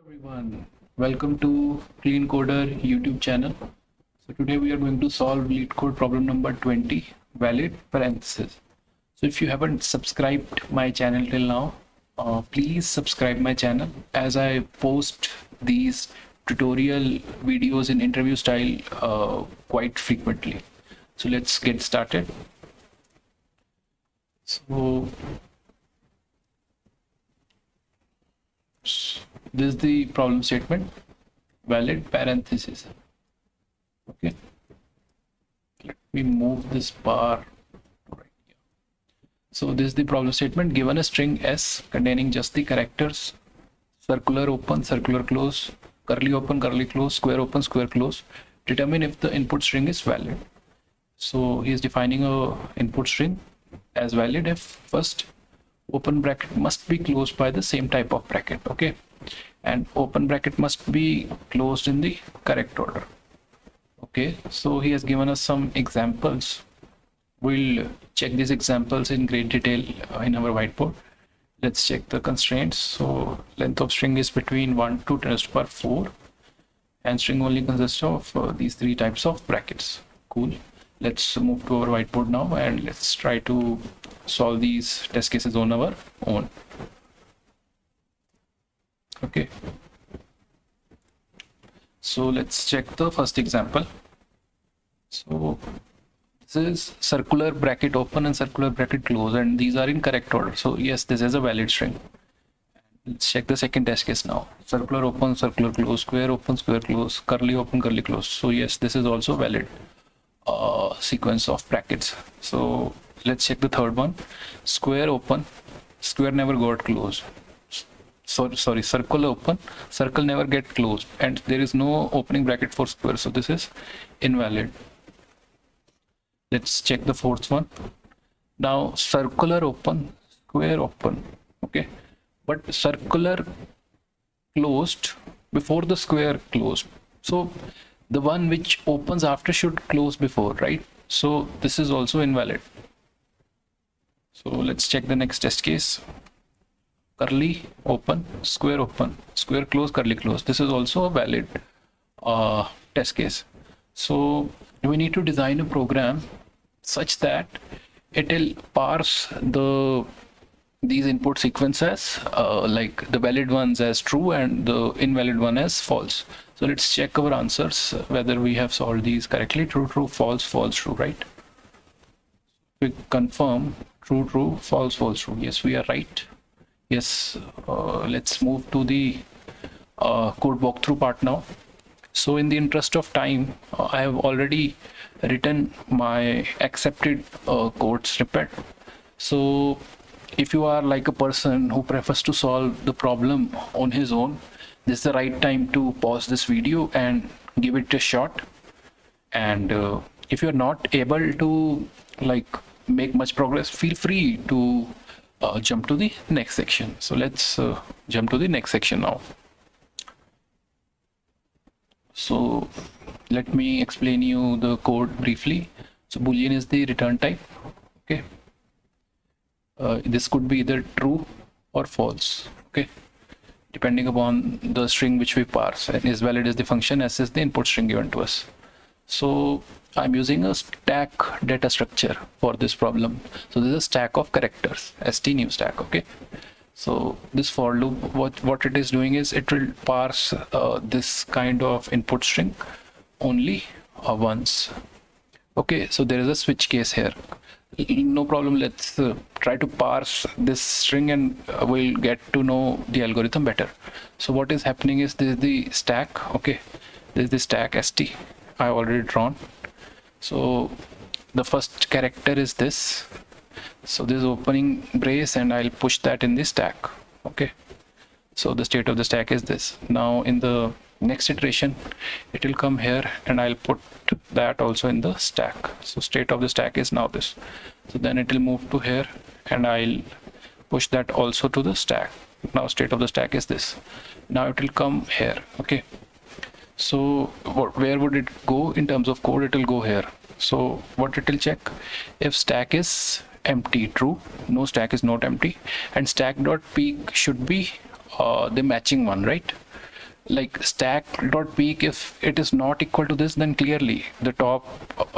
Everyone, welcome to Clean Coder YouTube channel. So today we are going to solve LeetCode problem number 20, valid parenthesis. So if you haven't subscribed my channel till now, please subscribe my channel as I post these tutorial videos in interview style quite frequently. So let's get started. So this is the problem statement, valid parenthesis. Okay, let me move this bar right here. So this is the problem statement. Given a string s containing just the characters circular open, circular close, curly open, curly close, square open, square close, determine if the input string is valid. So he is defining a input string as valid if first open bracket must be closed by the same type of bracket. Okay, and open bracket must be closed in the correct order. Okay, so he has given us some examples. We'll check these examples in great detail in our whiteboard. Let's check the constraints. So length of string is between 1 to 10 to the power 4, and string only consists of these three types of brackets. Cool. Let's move to our whiteboard now and let's try to solve these test cases on our own. Okay, so let's check the first example. So this is circular bracket open and circular bracket close, and these are in correct order. So yes, this is a valid string. Let's check the second test case now. Circular open, circular close, square open, square close, curly open, curly close. So yes, this is also valid sequence of brackets. So let's check the third one. Square open, square never got closed. Sorry, circle open, circle never get closed, and there is no opening bracket for square, so this is invalid. Let's check the fourth one. Now circular open, square open, okay, but circular closed before the square closed, so the one which opens after should close before, right? So this is also invalid. So let's check the next test case. Curly open, square close, curly close. This is also a valid test case. So we need to design a program such that it will parse these input sequences, like the valid ones as true and the invalid one as false. So let's check our answers whether we have solved these correctly. True, true, false, false, true, right? We confirm true, true, false, false, true. Yes, we are right. Yes, let's move to the code walkthrough part now. So in the interest of time, I have already written my accepted code snippet. So if you are like a person who prefers to solve the problem on his own, this is the right time to pause this video and give it a shot. And if you're not able to like make much progress, feel free to jump to the next section. So let's jump to the next section now. So let me explain you the code briefly. So Boolean is the return type. Okay, this could be either true or false, okay, depending upon the string which we parse, and is valid is the function, s is the input string given to us. So I'm using a stack data structure for this problem. So this is a stack of characters, st new stack. Okay, so this for loop, what it is doing is it will parse this kind of input string only once. Okay, so there is a switch case here. No problem, let's try to parse this string and we'll get to know the algorithm better. So what is happening is this is the stack. Okay, this is the stack st I already drawn. So the first character is this, so this is opening brace and I'll push that in the stack. Okay, so the state of the stack is this. Now in the next iteration it will come here and I'll put that also in the stack. So state of the stack is now this. So then it will move to here and I'll push that also to the stack. Now state of the stack is this. Now it will come here. Okay, so where would it go in terms of code? It will go here. So what it will check, if stack is empty, true, no stack is not empty, and stack dot peak should be the matching one, right? like stack dot peak, if it is not equal to this, then clearly the top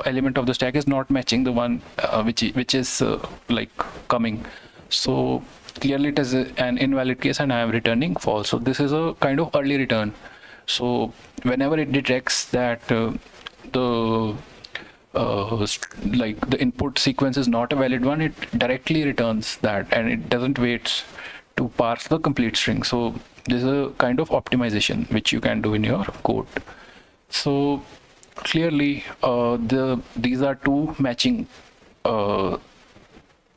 element of the stack is not matching the one which is like coming. So clearly it is an invalid case and I am returning false. So this is a kind of early return. So whenever it detects that the like the input sequence is not a valid one, it directly returns that and it doesn't wait to parse the complete string. So this is a kind of optimization which you can do in your code. So clearly these are two matching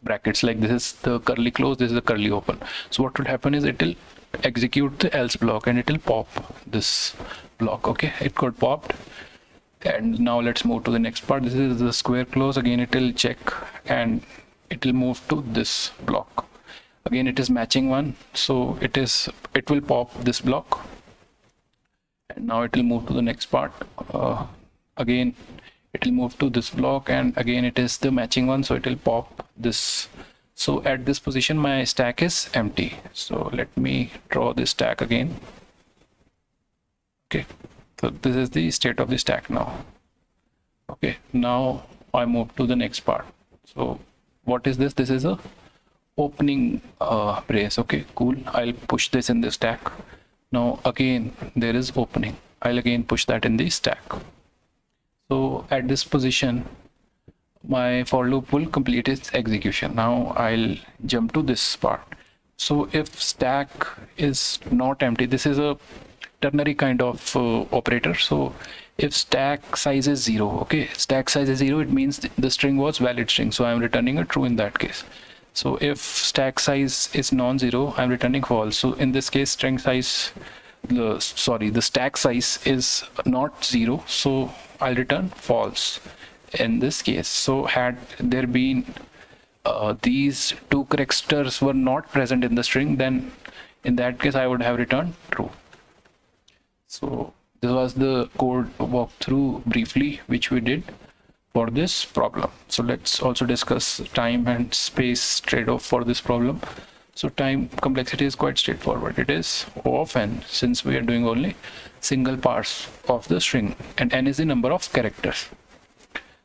brackets, like this is the curly close, this is the curly open. So what will happen is it will execute the else block and it will pop this block. Okay, it got popped. And now let's move to the next part. This is the square close. Again it will check and it will move to this block. Again it is matching one, so it will pop this block. And now it will move to the next part. Again it will move to this block, and again it is the matching one, so it will pop this. So at this position my stack is empty. So let me draw this stack again. Okay, so this is the state of the stack now. Okay, now I move to the next part. So what is this? This is a opening brace. Okay, cool. I'll push this in the stack. Now again there is opening. I'll again push that in the stack. So at this position my for loop will complete its execution. Now I'll jump to this part. So if stack is not empty, this is a ternary kind of operator. So if stack size is 0, okay, stack size is 0, it means the string was valid string, so I'm returning a true in that case. So if stack size is non-zero, I'm returning false. So in this case string size, the stack size is not 0, so I'll return false in this case. So had there been these two characters were not present in the string, then in that case I would have returned true. So this was the code walkthrough briefly which we did for this problem. So let's also discuss time and space trade-off for this problem. So time complexity is quite straightforward. It is O of n, since we are doing only single parse of the string, and n is the number of characters.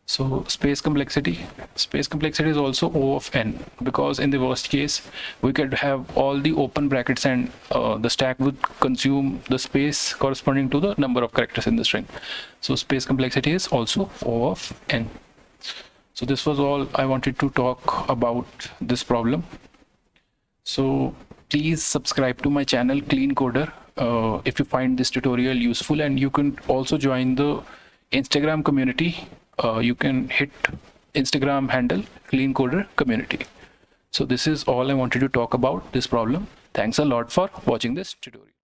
So space complexity is also O of n, because in the worst case we could have all the open brackets and the stack would consume the space corresponding to the number of characters in the string. So space complexity is also O of n. So this was all I wanted to talk about this problem. So please subscribe to my channel Clean Coder if you find this tutorial useful, and you can also join the Instagram community. You can hit Instagram handle Clean Coder Community. So this is all I wanted to talk about this problem. Thanks a lot for watching this tutorial.